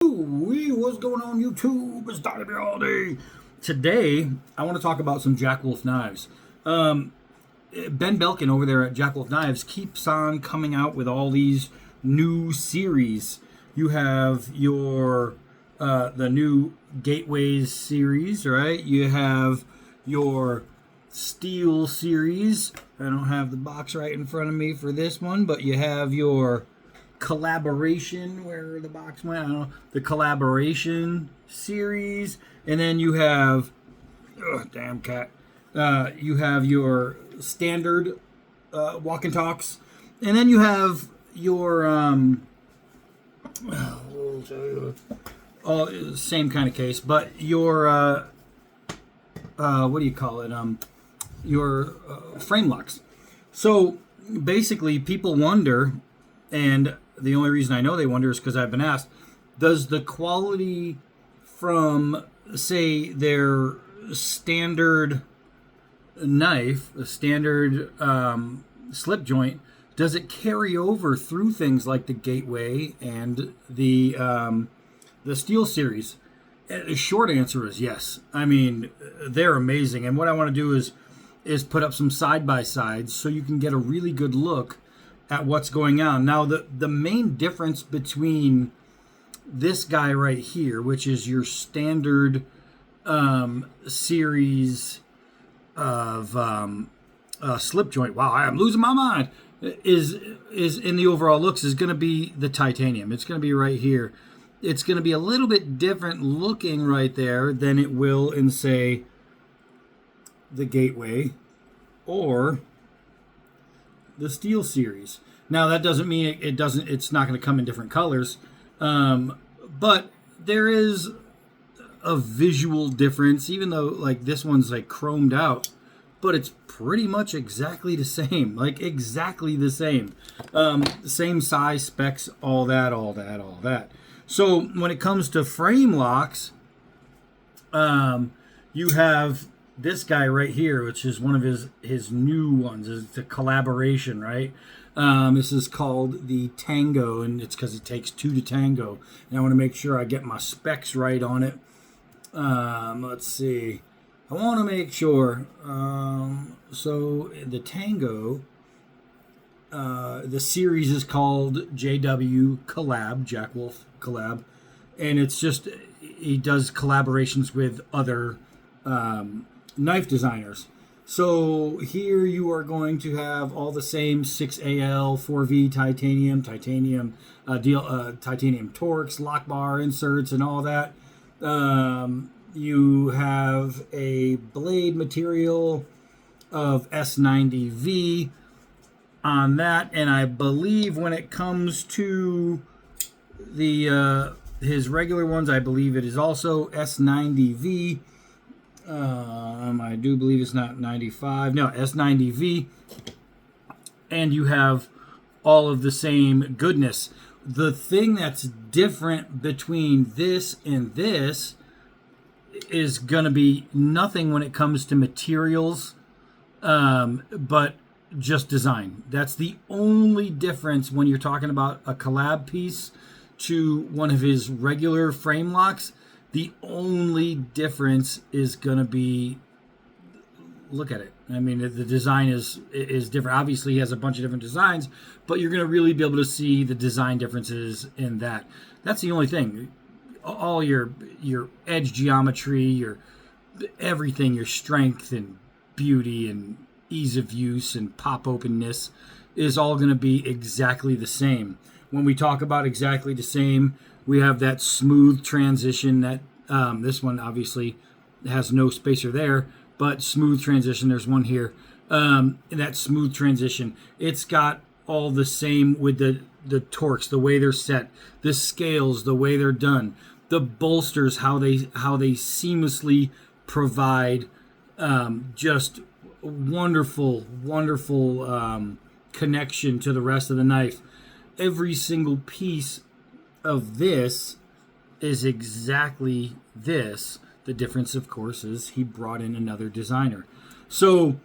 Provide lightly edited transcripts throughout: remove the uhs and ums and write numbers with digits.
What's going on YouTube? It's Donnie all day. Today, I want to talk about some Jack Wolf knives. Ben Belkin over there at Jack Wolf Knives keeps on coming out with all these new series. You have your the new Gateways series, right? You have your Steel series. I don't have the box right in front of me for this one, but you have your collaboration, where the box went, I don't know, the collaboration series, and then you have damn cat, you have your standard walk and talks, and then you have your same kind of case, but your what do you call it, your frame locks. So basically people wonder, and the only reason I know they wonder is because I've been asked, does the quality from, say, their standard knife, a standard slip joint, does it carry over through things like the Gateway and the Steel series? The short answer is yes. I mean, they're amazing. And what I want to do is put up some side-by-sides so you can get a really good look at what's going on. Now, the main difference between this guy right here, which is your standard series of slip joint, wow, I am losing my mind, is in the overall looks, is going to be the titanium. It's going to be right here. It's going to be a little bit different looking right there than it will in, say, the Gateway or the Steel series. Now that doesn't mean it's not going to come in different colors, but there is a visual difference, even though like this one's like chromed out, but it's pretty much exactly the same, like exactly the same, same size, specs, all that. So when it comes to frame locks, you have this guy right here, which is one of his new ones. It's a collaboration, right? This is called the Tango, and it's because it takes two to tango. And I want to make sure I get my specs right on it. Let's see. I want to make sure. So the Tango, the series is called JW Collab, Jack Wolf Collab, and it's just he does collaborations with other knife designers. So here you are going to have all the same 6AL, 4V titanium, titanium Torx, lock bar inserts, and all that. You have a blade material of S90V on that, and I believe when it comes to the his regular ones, I believe it is also S90V. I do believe it's not 95. No, S90V. And you have all of the same goodness. The thing that's different between this and this is going to be nothing when it comes to materials, but just design. That's the only difference when you're talking about a collab piece to one of his regular frame locks. The only difference is going to be, look at it. I mean, the design is different. Obviously, he has a bunch of different designs, but you're going to really be able to see the design differences in that. That's the only thing. All your edge geometry, your everything, your strength and beauty and ease of use and pop openness is all going to be exactly the same. When we talk about exactly the same, we have that smooth transition that this one obviously has no spacer there, but smooth transition, there's one here. That smooth transition, it's got all the same with the Torx, the way they're set, the scales, the way they're done, the bolsters, how they seamlessly provide just wonderful connection to the rest of the knife. Every single piece of this is exactly this. The difference, of course, is he brought in another designer. So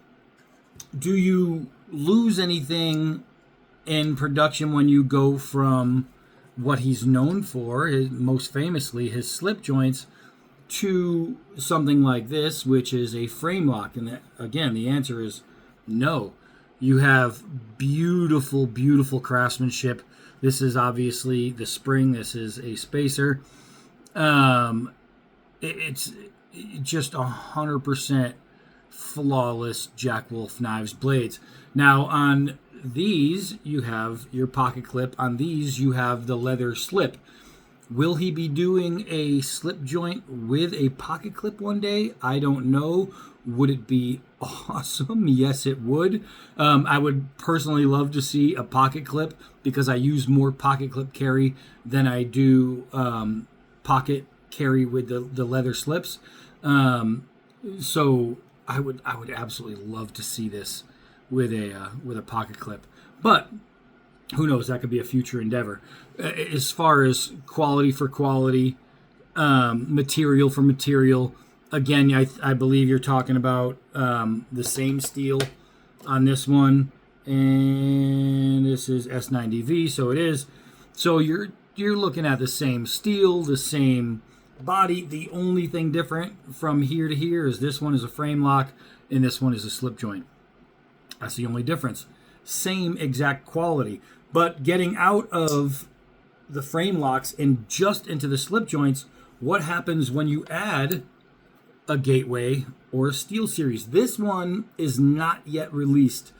do you lose anything in production when you go from what he's known for, most famously his slip joints, to something like this, which is a frame lock? And again, the answer is no. You have beautiful, beautiful craftsmanship. This is obviously the spring. This is a spacer. It's just 100% flawless Jack Wolf Knives blades. Now on these you have your pocket clip. On these you have the leather slip. Will he be doing a slip joint with a pocket clip one day? I don't know. Would it be awesome? Yes, it would. I would personally love to see a pocket clip because I use more pocket clip carry than I do pocket carry with the leather slips. So I would absolutely love to see this with a pocket clip. But who knows? That could be a future endeavor. As far as quality for quality, material for material, again, I believe you're talking about the same steel on this one, and this is S90V, so it is. So you're looking at the same steel, the same body. The only thing different from here to here is this one is a frame lock, and this one is a slip joint. That's the only difference. Same exact quality, but getting out of the frame locks and just into the slip joints, what happens when you add a gateway or a steel series? This one is not yet released.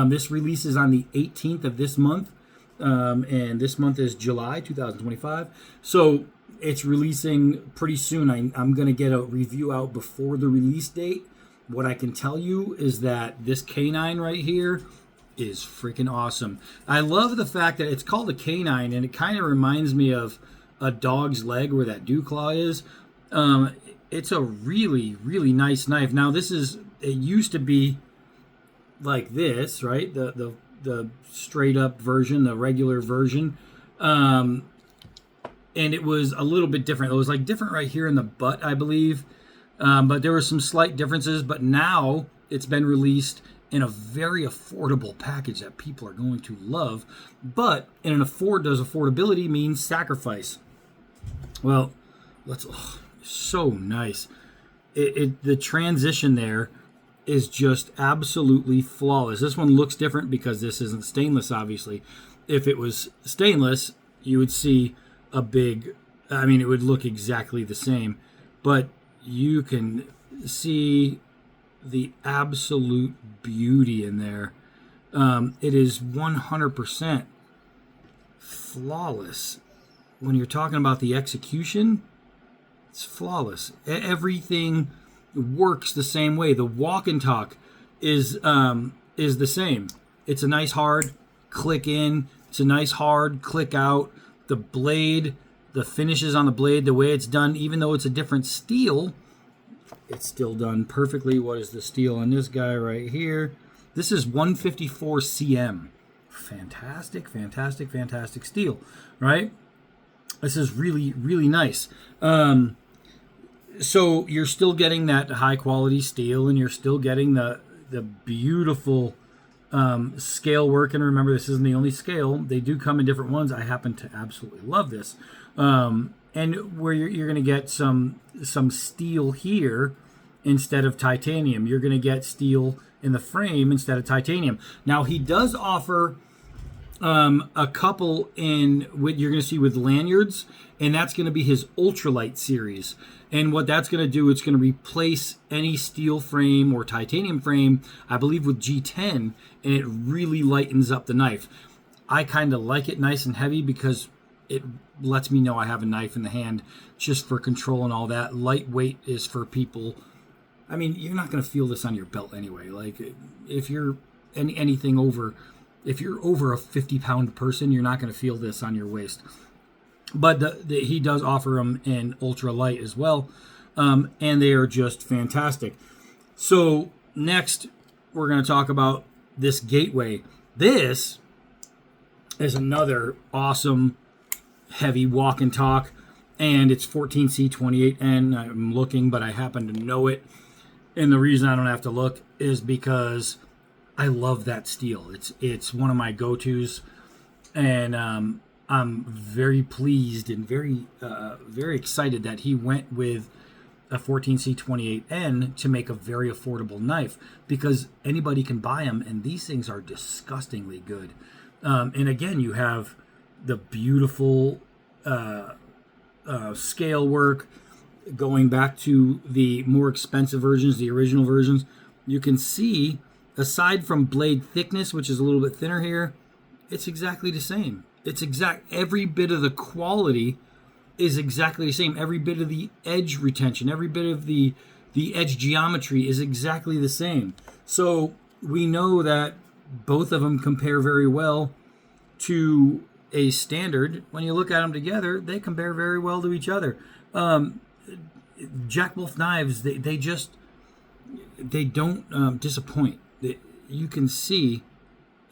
This releases on the 18th of this month, and this month is July 2025. So it's releasing pretty soon. I'm going to get a review out before the release date. What I can tell you is that this canine right here is freaking awesome. I love the fact that it's called a canine, and it kind of reminds me of a dog's leg where that dew claw is. It's a really, really nice knife. Now it used to be like this, right? The straight up version, the regular version. And it was a little bit different. It was like different right here in the butt, I believe. But there were some slight differences, but now it's been released in a very affordable package that people are going to love. But in an does affordability means sacrifice? Well, so nice. The transition there is just absolutely flawless. This one looks different because this isn't stainless, obviously. If it was stainless, you would see it would look exactly the same. But you can see the absolute beauty in there. It is 100% flawless. When you're talking about the execution, it's flawless. Everything works the same way. The walk and talk is the same. It's a nice hard click in. It's a nice hard click out. The blade, the finishes on the blade, the way it's done, even though it's a different steel, it's still done perfectly. What is the steel on this guy right here? This is 154 cm. Fantastic, fantastic, fantastic steel, right? This is really, really nice. So you're still getting that high quality steel, and you're still getting the beautiful scale work. And remember, this isn't the only scale. They do come in different ones. I happen to absolutely love this. And where you're going to get some steel here instead of titanium. You're going to get steel in the frame instead of titanium. Now, he does offer a couple in what you're going to see with lanyards, and that's going to be his Ultralight series. And what that's going to do, it's going to replace any steel frame or titanium frame, I believe, with G10, and it really lightens up the knife. I kind of like it nice and heavy because it lets me know I have a knife in the hand just for control and all that. Lightweight is for people. I mean, you're not going to feel this on your belt anyway. Like, if you're anything over, if you're over a 50-pound person, you're not going to feel this on your waist. But he does offer them in ultralight as well, and they are just fantastic. So next, we're going to talk about this gateway. This is another awesome heavy walk and talk, and it's 14C28N. I'm looking, but I happen to know it. And the reason I don't have to look is because I love that steel. It's one of my go-tos, and I'm very pleased and very excited that he went with a 14C28N to make a very affordable knife, because anybody can buy them, and these things are disgustingly good. And again, you have the beautiful scale work. Going back to the more expensive versions, the original versions, you can see, aside from blade thickness, which is a little bit thinner here, it's exactly the same. Every bit of the quality is exactly the same. Every bit of the edge retention, every bit of the edge geometry is exactly the same. So we know that both of them compare very well to a standard. When you look at them together, they compare very well to each other. Jack Wolf knives, they don't disappoint. You can see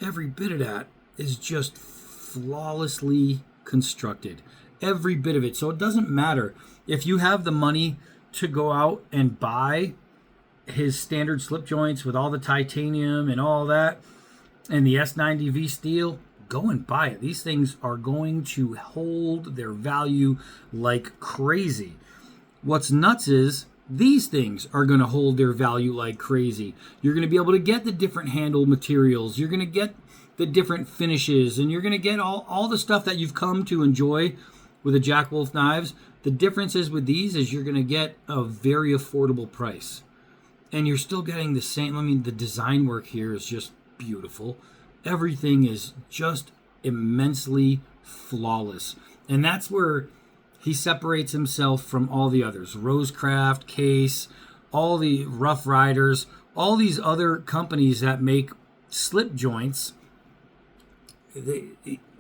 every bit of that is just flawlessly constructed. Every bit of it. So it doesn't matter if you have the money to go out and buy his standard slip joints with all the titanium and all that, and the S90V steel. Go and buy it. These things are going to hold their value like crazy. What's nuts is these things are going to hold their value like crazy. You're going to be able to get the different handle materials. You're going to get the different finishes, and you're going to get all the stuff that you've come to enjoy with the Jack Wolf knives. The difference is with these is you're going to get a very affordable price, and you're still getting the same. I mean, the design work here is just beautiful. Everything is just immensely flawless, and that's where he separates himself from all the others. Rosecraft, Case, all the Rough Riders, all these other companies that make slip joints.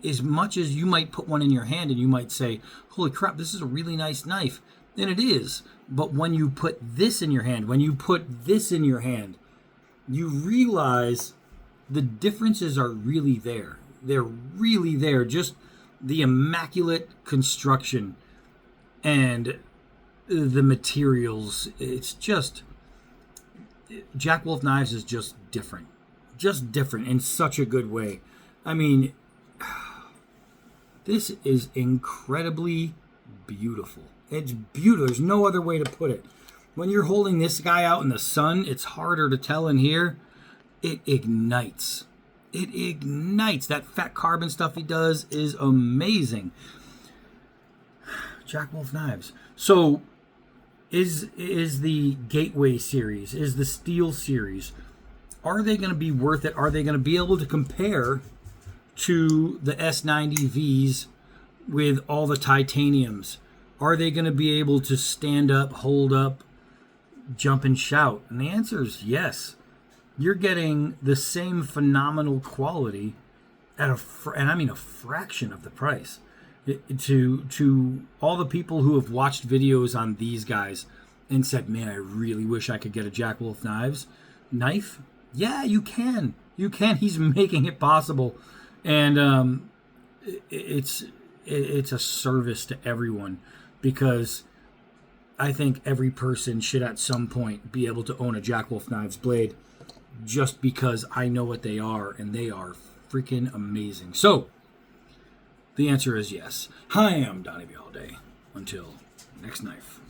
As much as you might put one in your hand and you might say, holy crap, this is a really nice knife, and it is. But when you put this in your hand, when you put this in your hand, you realize the differences are really there. They're really there. Just the immaculate construction and the materials. It's just, Jack Wolf Knives is just different. Just different in such a good way. I mean, this is incredibly beautiful. It's beautiful. There's no other way to put it. When you're holding this guy out in the sun, it's harder to tell in here. It ignites. It ignites. That fat carbon stuff he does is amazing. Jack Wolf Knives. So, is the Gateway series, is the Steel series, are they going to be worth it? Are they going to be able to compare to the S90Vs with all the titaniums? Are they going to be able to stand up, hold up, jump and shout? And the answer is yes. You're getting the same phenomenal quality at a fraction of the price. To all the people who have watched videos on these guys and said, man, I really wish I could get a Jack Wolf knife. Yeah, you can. You can. He's making it possible. And it's a service to everyone, because I think every person should at some point be able to own a Jack Wolf Knives blade, just because I know what they are, and they are freaking amazing. So, the answer is yes. Hi, I'm Donnie All Day. Until next knife.